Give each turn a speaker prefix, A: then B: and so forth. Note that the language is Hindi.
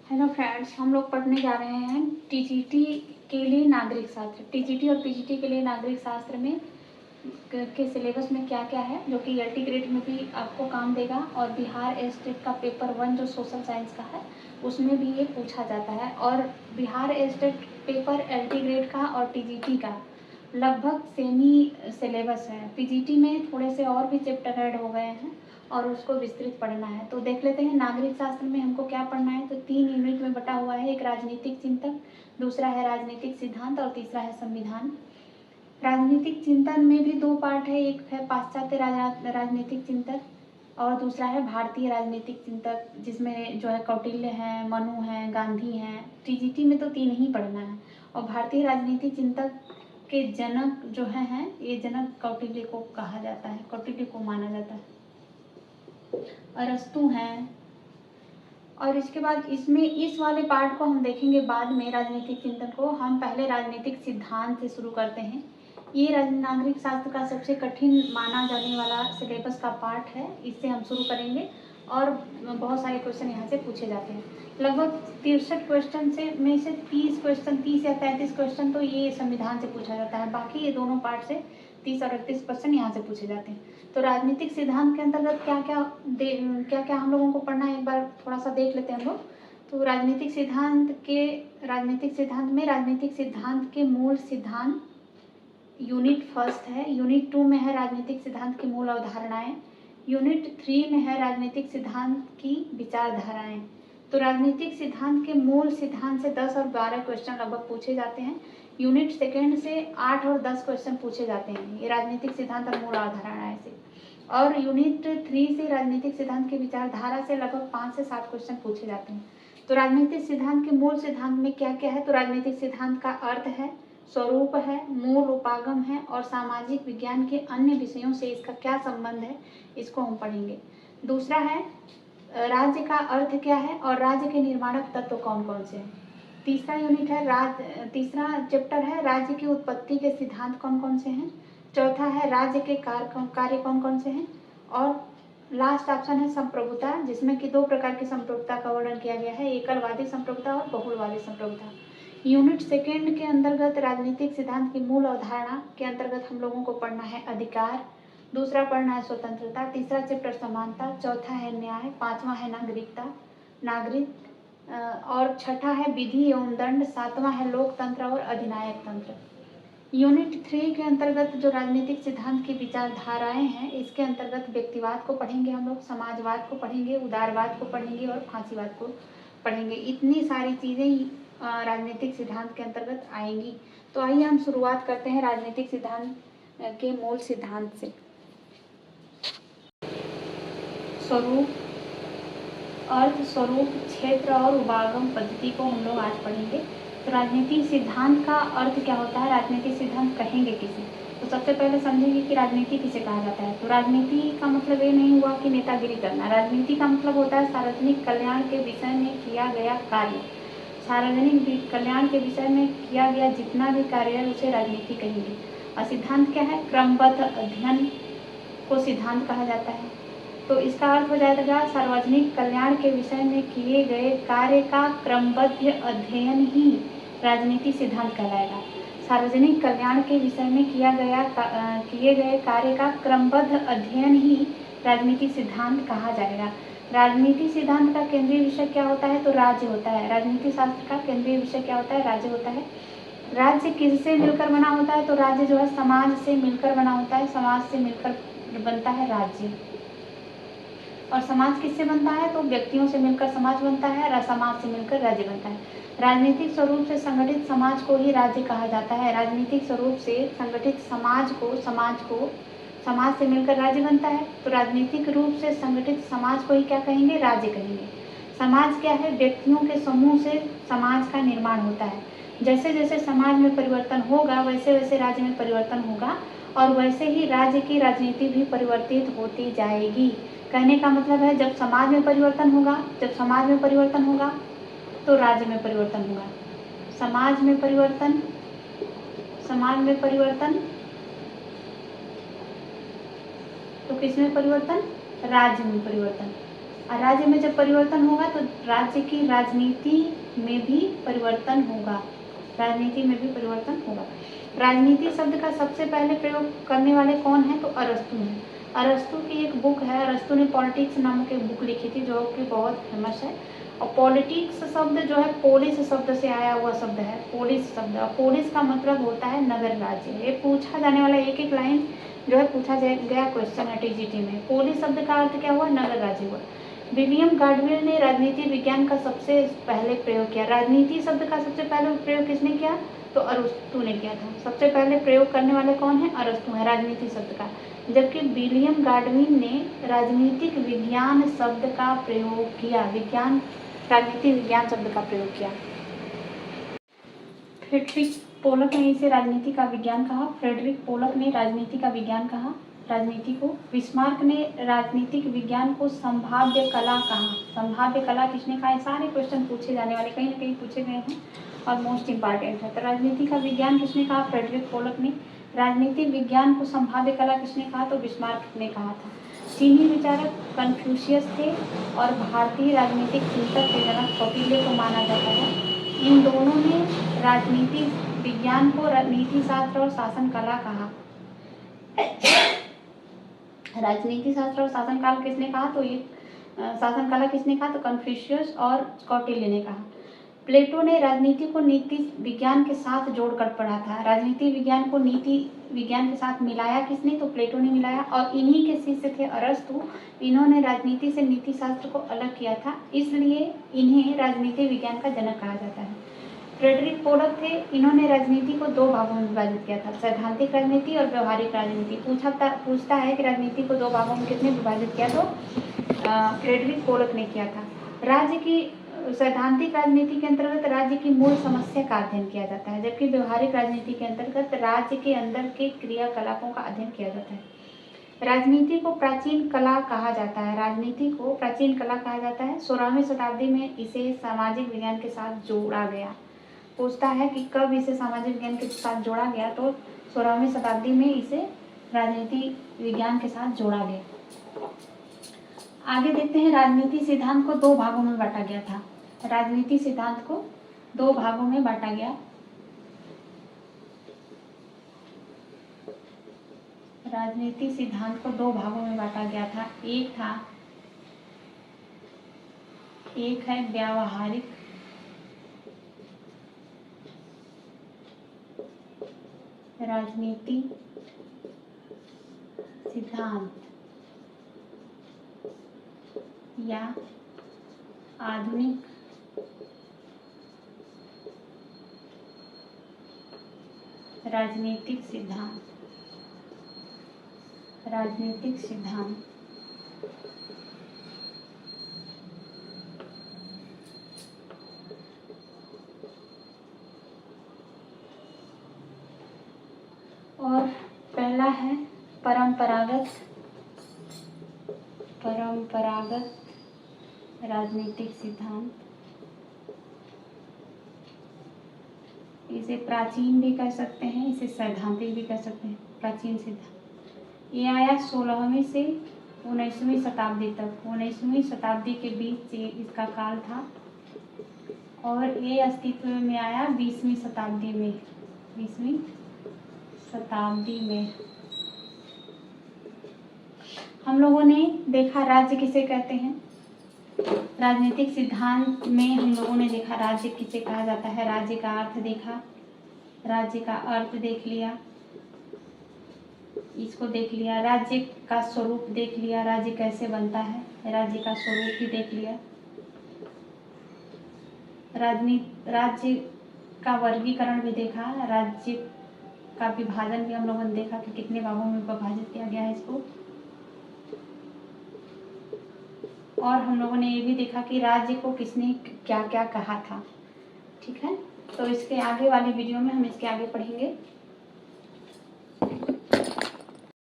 A: हेलो फ्रेंड्स, हम लोग पढ़ने जा रहे हैं टीजीटी के लिए नागरिक शास्त्र। टीजीटी और पीजीटी के लिए नागरिक शास्त्र में के सिलेबस में क्या क्या है जो कि एलटी ग्रेड में भी आपको काम देगा, और बिहार स्टेट का पेपर 1 जो सोशल साइंस का है उसमें भी ये पूछा जाता है। और Bihar state paper LT grade का और टीजीटी का लगभग सेमी सिलेबस है। पीजीटी में थोड़े से और भी चैप्टर ऐड हो गए हैं और उसको विस्तृत पढ़ना है। तो देख लेते हैं नागरिक शास्त्र में हमको क्या पढ़ना है। तो 3 यूनिट में बटा हुआ है। एक राजनीतिक चिंतन, दूसरा है राजनीतिक सिद्धांत और तीसरा है संविधान। राजनीतिक चिंतन में भी 2 पार्ट है, एक है पाश्चात्य राजनीतिक चिंतन और दूसरा है भारतीय राजनीतिक चिंतक, जिसमें जो है कौटिल्य हैं, मनु हैं, गांधी हैं। टीजीटी में तो 3 ही पढ़ना है। और भारतीय राजनीतिक चिंतक के जनक जो हैं ये जनक कौटिल्य को कहा जाता है, कौटिल्य को माना जाता है। अरस्तु हैं। और इसके बाद इसमें इस वाले पार्ट को हम देखेंगे बाद में, राजनीतिक चिंतन को। हम पहले राजनीतिक सिद्धांत से शुरू करते हैं। ये नागरिक शास्त्र का सबसे कठिन माना जाने वाला सिलेबस का पार्ट है, इससे हम शुरू करेंगे। और बहुत सारे क्वेश्चन यहाँ से पूछे जाते हैं। लगभग 63 क्वेश्चन में से 30 क्वेश्चन, 30 या 33 क्वेश्चन तो ये संविधान से पूछा जाता है। बाकी ये दोनों पार्ट से 30 और 38% यहाँ से पूछे जाते हैं। तो राजनीतिक सिद्धांत के अंतर्गत क्या क्या हम लोगों को पढ़ना है, एक बार थोड़ा सा देख लेते हैं हम लोग। तो राजनीतिक सिद्धांत में राजनीतिक सिद्धांत के मूल सिद्धांत यूनिट 1 है। यूनिट 2 में है राजनीतिक सिद्धांत की मूल अवधारणाएं। यूनिट 3 में है राजनीतिक सिद्धांत की विचारधाराएं। तो राजनीतिक सिद्धांत के मूल सिद्धांत से 10 और 12 क्वेश्चन लगभग पूछे जाते हैं। यूनिट 2 से 8 और 10 क्वेश्चन पूछे जाते हैं ये राजनीतिक सिद्धांत और मूल अवधारणाएं से। और यूनिट 3 से राजनीतिक सिद्धांत की विचारधारा से लगभग 5 से 7 क्वेश्चन पूछे जाते हैं। तो राजनीतिक सिद्धांत के मूल सिद्धांत में क्या क्या है। तो राजनीतिक सिद्धांत का अर्थ है, स्वरूप है, मूल उपागम है और सामाजिक विज्ञान के अन्य विषयों से इसका क्या संबंध है, इसको हम पढ़ेंगे। दूसरा है राज्य का अर्थ क्या है और राज्य के निर्माणक तत्व कौन कौन से हैं। तीसरा यूनिट है तीसरा चैप्टर है राज्य की उत्पत्ति के सिद्धांत कौन कौन से हैं। चौथा है राज्य के कार्य कौन कौन से हैं। और लास्ट ऑप्शन है संप्रभुता, जिसमें कि 2 प्रकार की संप्रभुता का वर्णन किया गया है, एकलवादी संप्रभुता और बहुलवादी संप्रभुता। यूनिट 2 के अंतर्गत राजनीतिक सिद्धांत की मूल अवधारणा के अंतर्गत हम लोगों को पढ़ना है अधिकार, दूसरा पढ़ना है स्वतंत्रता, तीसरा चैप्टर समानता, चौथा है न्याय, 5वां है नागरिक और छठा है विधि एवं दंड, 7वां है लोकतंत्र और अधिनायक तंत्र। यूनिट 3 के अंतर्गत जो राजनीतिक सिद्धांत की विचारधाराएं हैं, इसके अंतर्गत व्यक्तिवाद को पढ़ेंगे हम लोग, समाजवाद को पढ़ेंगे, उदारवाद को पढ़ेंगे और फांसीवाद को पढ़ेंगे। इतनी सारी चीज़ें राजनीतिक सिद्धांत के अंतर्गत आएंगी। तो आइए हम शुरुआत करते हैं राजनीतिक सिद्धांत के मूल सिद्धांत से। स्वरूप, अर्थ, स्वरूप, क्षेत्र और उपागम पद्धति को हम लोग आज पढ़ेंगे। तो राजनीतिक सिद्धांत का अर्थ क्या होता है, राजनीतिक सिद्धांत कहेंगे किसे। तो सबसे पहले समझेंगे कि राजनीति किसे कहा जाता है। तो राजनीति का मतलब ये नहीं हुआ कि नेतागिरी करना। राजनीति का मतलब होता है सार्वजनिक कल्याण के विषय में किया गया कार्य। सार्वजनिक कल्याण के विषय में किया गया जितना भी कार्य है उसे राजनीति कहेंगे। और सिद्धांत क्या है, क्रमबद्ध अध्ययन को सिद्धांत कहा जाता है। तो इसका अर्थ हो जाएगा सार्वजनिक कल्याण के विषय में किए गए कार्य का क्रमबद्ध अध्ययन ही राजनीति सिद्धांत कहलाएगा। सार्वजनिक कल्याण के विषय में किए गए कार्य का क्रमबद्ध अध्ययन ही राजनीति सिद्धांत कहा जाएगा। राजनीति सिद्धांत का केंद्रीय विषय क्या होता है, तो राज्य होता है। राजनीति शास्त्र का केंद्रीय विषय क्या होता है, राज्य होता है। राज्य किससे मिलकर बना होता है, तो राज्य जो है समाज से मिलकर बना होता है। समाज से मिलकर बनता है राज्य। और समाज किससे बनता है, तो व्यक्तियों से मिलकर समाज बनता है और समाज से मिलकर राज्य बनता है। राजनीतिक स्वरूप से संगठित समाज को ही राज्य कहा जाता है। राजनीतिक स्वरूप से संगठित समाज से मिलकर राज्य बनता है। तो राजनीतिक रूप से संगठित समाज को ही क्या कहेंगे, राज्य कहेंगे। समाज क्या है, व्यक्तियों के समूह से समाज का निर्माण होता है। जैसे जैसे समाज में परिवर्तन होगा वैसे वैसे राज्य में परिवर्तन होगा और वैसे ही राज्य की राजनीति भी परिवर्तित होती जाएगी। कहने का मतलब है जब समाज में परिवर्तन होगा तो राज्य में परिवर्तन होगा। समाज में परिवर्तन तो किस में परिवर्तन, राज्य में परिवर्तन। राज्य में जब परिवर्तन होगा तो राज्य की राजनीति में भी परिवर्तन होगा, राजनीति में भी परिवर्तन होगा। राजनीति शब्द का सबसे पहले प्रयोग करने वाले कौन है? तो अरस्तु हैं। अरस्तु की एक बुक है, अरस्तु ने पॉलिटिक्स नामक एक बुक लिखी थी जो कि बहुत फेमस है। और पॉलिटिक्स शब्द जो है पोलिस शब्द से आया हुआ शब्द है, पोलिस शब्द। और पोलिस का मतलब होता है नगर राज्य। ये पूछा जाने वाला एक एक लाइन जो है पूछा गया क्वेश्चन है टीजीटी में। पोलिस शब्द का अर्थ क्या हुआ? नगर राज्य हुआ। विलियम गाडविल ने राजनीति विज्ञान का सबसे पहले प्रयोग किया। राजनीति शब्द का सबसे पहले प्रयोग किसने किया? तो अरस्तु ने किया था। सबसे पहले प्रयोग करने वाले कौन है? अरस्तु है राजनीति शब्द का। जबकि विलियम गाडविल ने राजनीतिक विज्ञान शब्द का प्रयोग किया, विज्ञान राजनीति विज्ञान शब्द का प्रयोग किया। फ्रेडरिक पोलक ने इसे राजनीति का विज्ञान कहा। फ्रेडरिक पोलक ने राजनीति का विज्ञान कहा राजनीति को। बिस्मार्क ने राजनीतिक विज्ञान को संभाव्य कला कहा। संभाव्य कला किसने कहा? सारे क्वेश्चन पूछे जाने वाले, कहीं ना कहीं पूछे गए हैं और मोस्ट इंपॉर्टेंट है। तो राजनीति का विज्ञान किसने कहा? फ्रेडरिक पोलक ने। राजनीतिक विज्ञान को संभाव्य कला किसने कहा? तो बिस्मार्क ने कहा था। चीनी विचारक कन्फ्यूशियस थे और भारतीय राजनीतिक चिंतक के जनक कौटिल्य को माना जाता है। इन दोनों ने राजनीति विज्ञान को नीति शास्त्र और शासन कला कहा। राजनीति शास्त्र और शासन काल किसने कहा? तो ये शासन कला किसने कहा? तो कन्फ्यूशियस और कौटिल्य ने कहा। प्लेटो ने राजनीति को नीति विज्ञान के साथ जोड़कर पढ़ा था। राजनीति विज्ञान को नीति विज्ञान के साथ मिलाया किसने? तो प्लेटो ने मिलाया। और इन्हीं के शिष्य थे अरस्तु। इन्होंने राजनीति से नीति शास्त्र को अलग किया था, इसलिए इन्हें राजनीति विज्ञान का जनक कहा जाता है। फ्रेडरिक पोलक थे, इन्होंने राजनीति को दो भागों में विभाजित किया था, सैद्धांतिक राजनीति और व्यवहारिक राजनीति। पूछता है कि राजनीति को दो भागों में किसने विभाजित किया? तो फ्रेडरिक पोलक ने किया था। राज्य की सैद्धांतिक राजनीति के अंतर्गत राज्य की मूल समस्या का अध्ययन किया जाता है, जबकि व्यवहारिक राजनीति के अंतर्गत राज्य के अंदर के क्रियाकलापों का अध्ययन किया जाता है। राजनीति को प्राचीन कला कहा जाता है। राजनीति को प्राचीन कला कहा जाता है। 16वीं शताब्दी में इसे सामाजिक विज्ञान के साथ जोड़ा गया। पूछता है कि कब इसे सामाजिक विज्ञान के साथ जोड़ा गया? तो 16वीं शताब्दी में इसे राजनीति विज्ञान के साथ जोड़ा गया। आगे देखते हैं, राजनीति सिद्धांत को दो भागों में बांटा गया था। राजनीति सिद्धांत को दो भागों में बांटा गया। राजनीति सिद्धांत को दो भागों में बांटा गया था। एक है व्यावहारिक राजनीति सिद्धांत या आधुनिक राजनीतिक सिद्धांत। राजनीतिक सिद्धांत और पहला है परंपरागत राजनीतिक सिद्धांत। इसे प्राचीन भी कह सकते हैं, इसे सैद्धांतिक भी कह सकते हैं। प्राचीन सिद्धांत ये आया 16वीं से 19वीं शताब्दी तक। 19वीं शताब्दी के बीच इसका काल था और ये अस्तित्व में आया 20वीं शताब्दी में। 20वीं शताब्दी में हम लोगों ने देखा राज्य किसे कहते हैं। राजनीतिक सिद्धांत में हम लोगों ने देखा राज्य किसे कहा जाता है। राज्य का अर्थ देखा, राज्य का अर्थ देख लिया, इसको देख लिया। राज्य का स्वरूप देख लिया, राज्य कैसे बनता है, राज्य का स्वरूप भी देख लिया। राज्य का वर्गीकरण भी देखा, राज्य का विभाजन भी हम लोगों ने देखा कि कितने भागों में विभाजित किया गया है इसको। और हम लोगों ने ये भी देखा कि राज्य को किसने क्या क्या कहा था। ठीक है, तो इसके आगे वाली वीडियो में हम इसके आगे पढ़ेंगे।